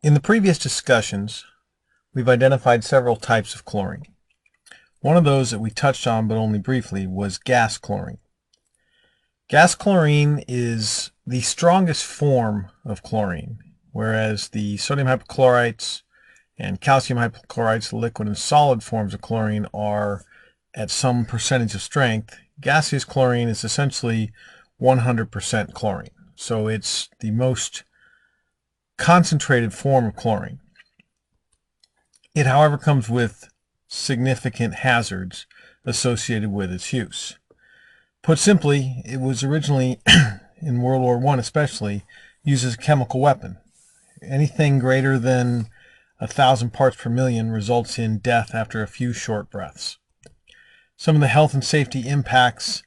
In the previous discussions, we've identified several types of chlorine. One of those that we touched on but only briefly was gas chlorine. Gas chlorine is the strongest form of chlorine, whereas the sodium hypochlorites and calcium hypochlorites, liquid and solid forms of chlorine, are at some percentage of strength. Gaseous chlorine is essentially 100% chlorine. So it's the most concentrated form of chlorine. It, however, comes with significant hazards associated with its use. Put simply, it was originally, in World War I especially, used as a chemical weapon. Anything greater than 1,000 parts per million results in death after a few short breaths. Some of the health and safety impacts,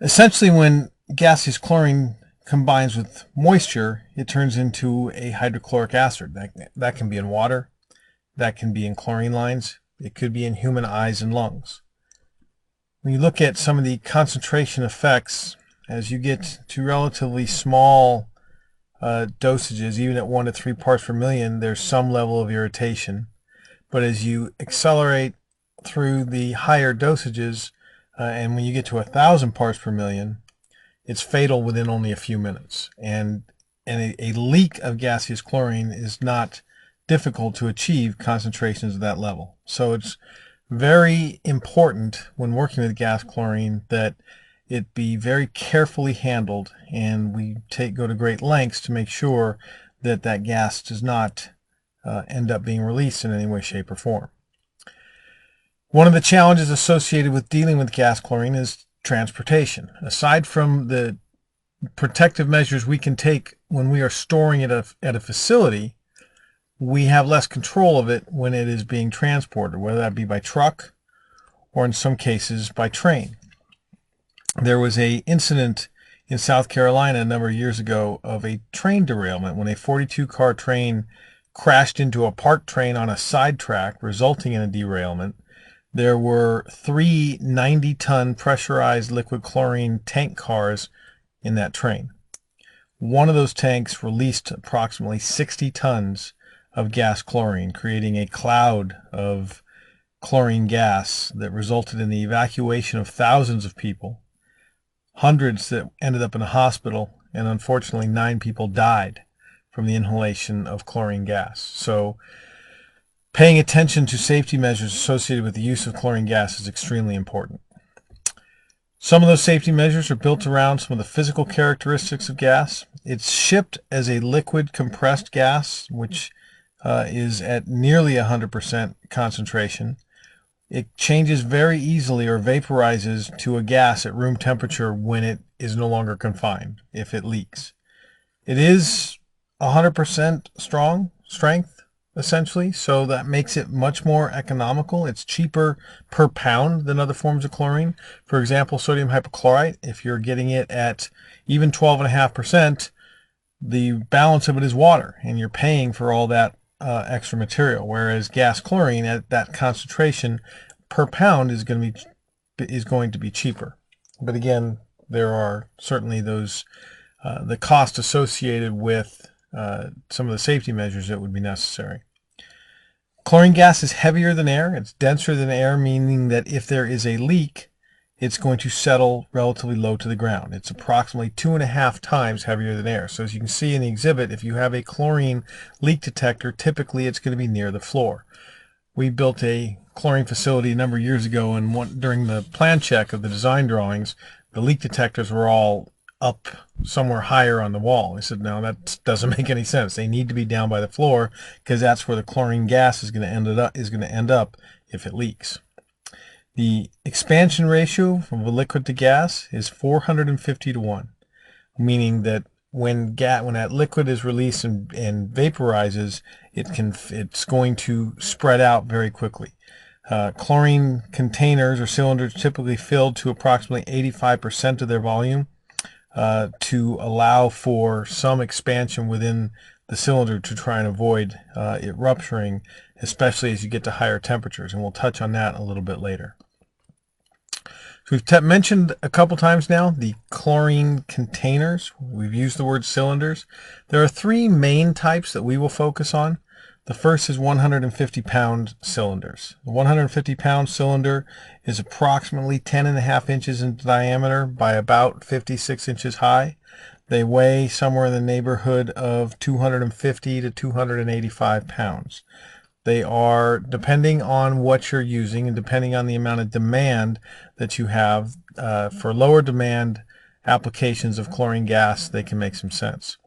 essentially when gaseous chlorine combines with moisture, it turns into a hydrochloric acid. That can be in water, that can be in chlorine lines, it could be in human eyes and lungs. When you look at some of the concentration effects, as you get to relatively small dosages, even at 1 to 3 parts per million, there's some level of irritation. But as you accelerate through the higher dosages, and when you get to 1,000 parts per million, it's fatal within only a few minutes. And a leak of gaseous chlorine is not difficult to achieve concentrations of that level. So it's very important when working with gas chlorine that it be very carefully handled, and we go to great lengths to make sure that that gas does not end up being released in any way, shape, or form. One of the challenges associated with dealing with gas chlorine is transportation. Aside from the protective measures we can take when we are storing it at a facility, we have less control of it when it is being transported, whether that be by truck or in some cases by train. There was an incident in South Carolina a number of years ago of a train derailment when a 42-car train crashed into a parked train on a side track, resulting in a derailment. There were 3 90-ton pressurized liquid chlorine tank cars in that train. One of those tanks released approximately 60 tons of gas chlorine, creating a cloud of chlorine gas that resulted in the evacuation of thousands of people, hundreds that ended up in a hospital, and unfortunately 9 people died from the inhalation of chlorine gas. So paying attention to safety measures associated with the use of chlorine gas is extremely important. Some of those safety measures are built around some of the physical characteristics of gas. It's shipped as a liquid compressed gas, which is at nearly 100% concentration. It changes very easily or vaporizes to a gas at room temperature when it is no longer confined, if it leaks. It is 100% strength, essentially, so that makes it much more economical. It's cheaper per pound than other forms of chlorine. For example, sodium hypochlorite, if you're getting it at even 12.5%, the balance of it is water, and you're paying for all that extra material, whereas gas chlorine at that concentration per pound is going to be cheaper. But again, there are certainly those the cost associated with some of the safety measures that would be necessary. Chlorine gas is heavier than air. It's denser than air, meaning that if there is a leak, it's going to settle relatively low to the ground. It's approximately 2.5 times heavier than air. So as you can see in the exhibit, if you have a chlorine leak detector, typically it's going to be near the floor. We built a chlorine facility a number of years ago, and during the plan check of the design drawings, the leak detectors were all up somewhere higher on the wall. I said, no, that doesn't make any sense. They need to be down by the floor, because that's where the chlorine gas is going to end up if it leaks. The expansion ratio from a liquid to gas is 450 to 1, meaning that when that liquid is released and vaporizes, it's going to spread out very quickly. Chlorine containers or cylinders typically filled to approximately 85% of their volume to allow for some expansion within the cylinder to try and avoid it rupturing, especially as you get to higher temperatures, and we'll touch on that a little bit later. So we've mentioned a couple times now the chlorine containers. We've used the word cylinders. There are three main types that we will focus on. The first is 150-pound cylinders. The 150-pound cylinder is approximately 10.5 inches in diameter by about 56 inches high. They weigh somewhere in the neighborhood of 250 to 285 pounds. They are, depending on what you're using and depending on the amount of demand that you have, for lower demand applications of chlorine gas, they can make some sense.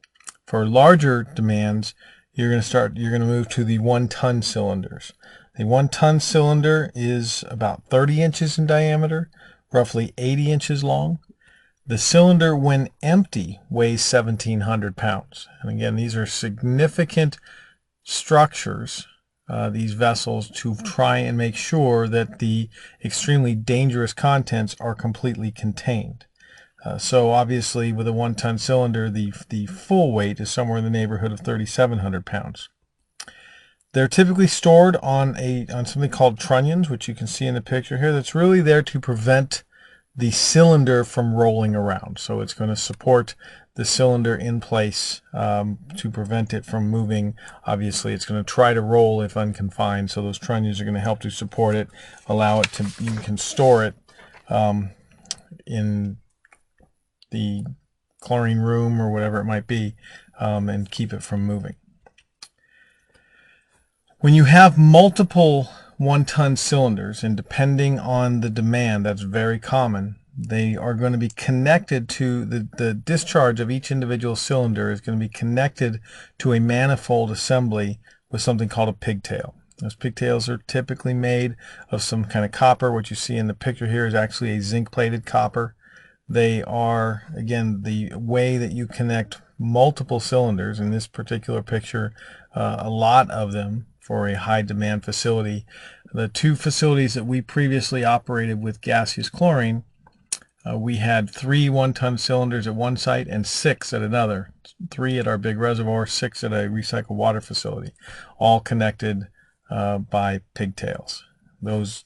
For larger demands, you're going to move to the 1-ton cylinders. The 1-ton cylinder is about 30 inches in diameter, roughly 80 inches long. The cylinder, when empty, weighs 1,700 pounds. And again, these are significant structures, these vessels, to try and make sure that the extremely dangerous contents are completely contained. So obviously with a 1-ton cylinder, the full weight is somewhere in the neighborhood of 3,700 pounds. They're typically stored on something called trunnions, which you can see in the picture here. That's really there to prevent the cylinder from rolling around. So it's going to support the cylinder in place to prevent it from moving. Obviously, it's going to try to roll if unconfined. So those trunnions are going to help to support it, allow it to, you can store it in the chlorine room or whatever it might be, and keep it from moving. When you have multiple 1-ton cylinders, and depending on the demand, that's very common, they are going to be connected to the discharge of each individual cylinder is going to be connected to a manifold assembly with something called a pigtail. Those pigtails are typically made of some kind of copper. What you see in the picture here is actually a zinc-plated copper. They are, again, the way that you connect multiple cylinders. In this particular picture, a lot of them for a high demand facility. The two facilities that we previously operated with gaseous chlorine, we had 3 1-ton cylinders at one site and 6 at another. 3 at our big reservoir, 6 at a recycled water facility, all connected by pigtails. Those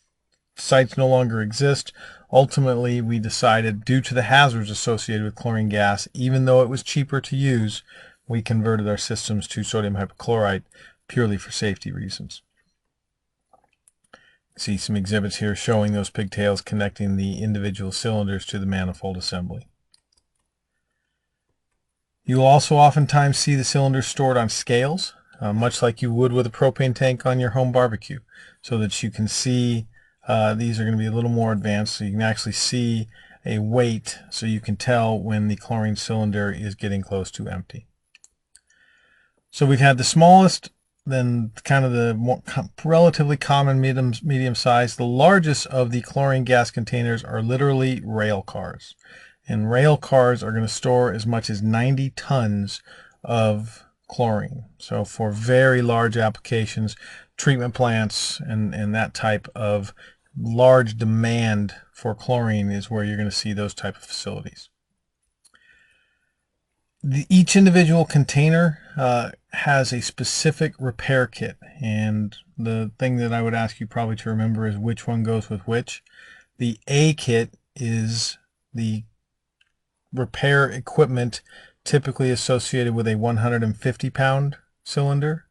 sites no longer exist. Ultimately, we decided, due to the hazards associated with chlorine gas, even though it was cheaper to use, we converted our systems to sodium hypochlorite purely for safety reasons. See some exhibits here showing those pigtails connecting the individual cylinders to the manifold assembly. You'll also oftentimes see the cylinders stored on scales, much like you would with a propane tank on your home barbecue, so that you can see these are going to be a little more advanced, so you can actually see a weight, so you can tell when the chlorine cylinder is getting close to empty. So we've had the smallest, then kind of the more relatively common medium size. The largest of the chlorine gas containers are literally rail cars. And rail cars are going to store as much as 90 tons of chlorine. So for very large applications, treatment plants and that type of large demand for chlorine is where you're going to see those type of facilities. Each individual container has a specific repair kit, and the thing that I would ask you probably to remember is which one goes with which. The A kit is the repair equipment typically associated with a 150-pound cylinder.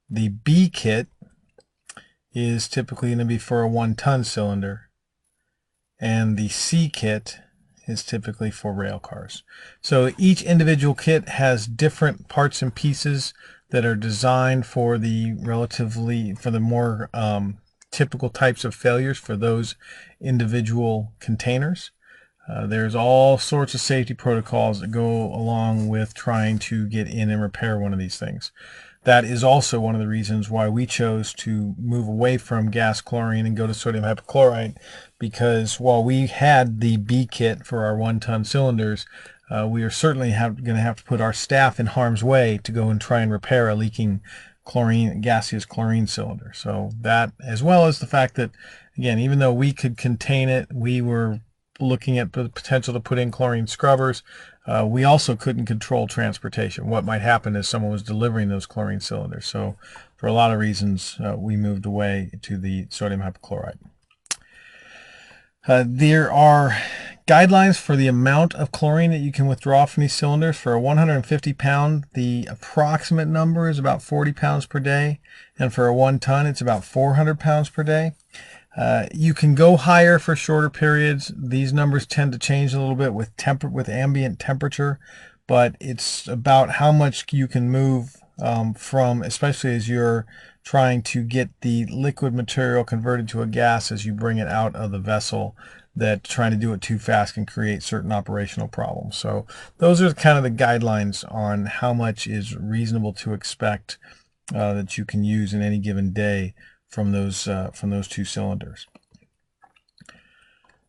The B kit is typically going to be for a 1-ton cylinder, and the C kit is typically for rail cars. So each individual kit has different parts and pieces that are designed for the more typical types of failures for those individual containers. There's all sorts of safety protocols that go along with trying to get in and repair one of these things. That is also one of the reasons why we chose to move away from gas chlorine and go to sodium hypochlorite, because while we had the B kit for our 1-ton cylinders, we are certainly going to have to put our staff in harm's way to go and try and repair a leaking gaseous chlorine cylinder. So that, as well as the fact that, again, even though we could contain it, we were looking at the potential to put in chlorine scrubbers. We also couldn't control transportation. What might happen is someone was delivering those chlorine cylinders. So for a lot of reasons, we moved away to the sodium hypochlorite. There are guidelines for the amount of chlorine that you can withdraw from these cylinders. For a 150 pound, the approximate number is about 40 pounds per day. And for a 1 ton, it's about 400 pounds per day. You can go higher for shorter periods. These numbers tend to change a little bit with ambient temperature, but it's about how much you can move from, especially as you're trying to get the liquid material converted to a gas as you bring it out of the vessel, that trying to do it too fast can create certain operational problems. So those are kind of the guidelines on how much is reasonable to expect that you can use in any given day from those two cylinders.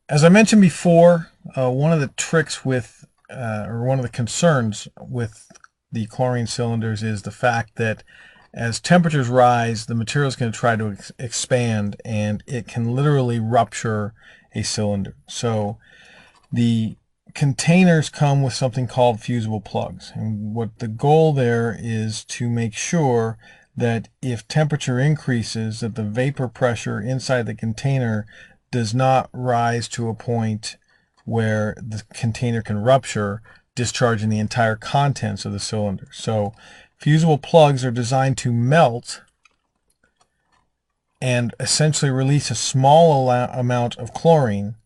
As I mentioned before, one of the tricks with, or one of the concerns with the chlorine cylinders is the fact that as temperatures rise, the material is going to try to expand, and it can literally rupture a cylinder. So the containers come with something called fusible plugs, and what the goal there is to make sure that if temperature increases, that the vapor pressure inside the container does not rise to a point where the container can rupture, discharging the entire contents of the cylinder. So fusible plugs are designed to melt and essentially release a small amount of chlorine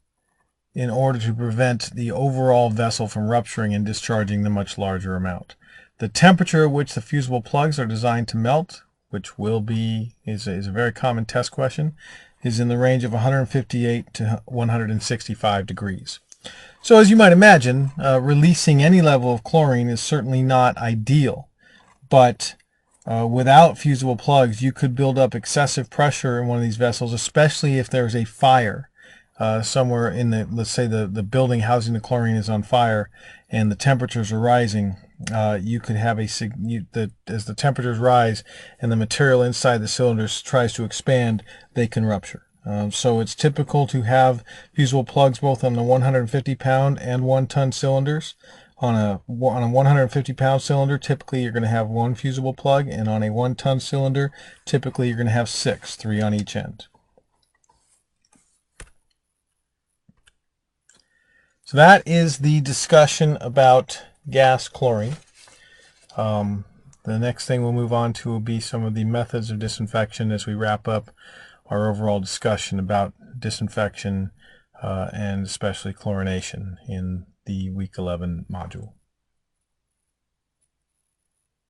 in order to prevent the overall vessel from rupturing and discharging the much larger amount. The temperature at which the fusible plugs are designed to melt, which is a very common test question, is in the range of 158 to 165 degrees. So as you might imagine, releasing any level of chlorine is certainly not ideal, but without fusible plugs, you could build up excessive pressure in one of these vessels, especially if there's a fire somewhere in the, let's say the building housing the chlorine is on fire and the temperatures are rising. You could have as the temperatures rise and the material inside the cylinders tries to expand, they can rupture. So it's typical to have fusible plugs both on the 150 pound and 1 ton cylinders. On a 150 pound cylinder, typically you're going to have 1 fusible plug, and on a 1 ton cylinder, typically you're going to have 6, 3 on each end. So that is the discussion about gas chlorine. The next thing we'll move on to will be some of the methods of disinfection as we wrap up our overall discussion about disinfection and especially chlorination in the week 11 module.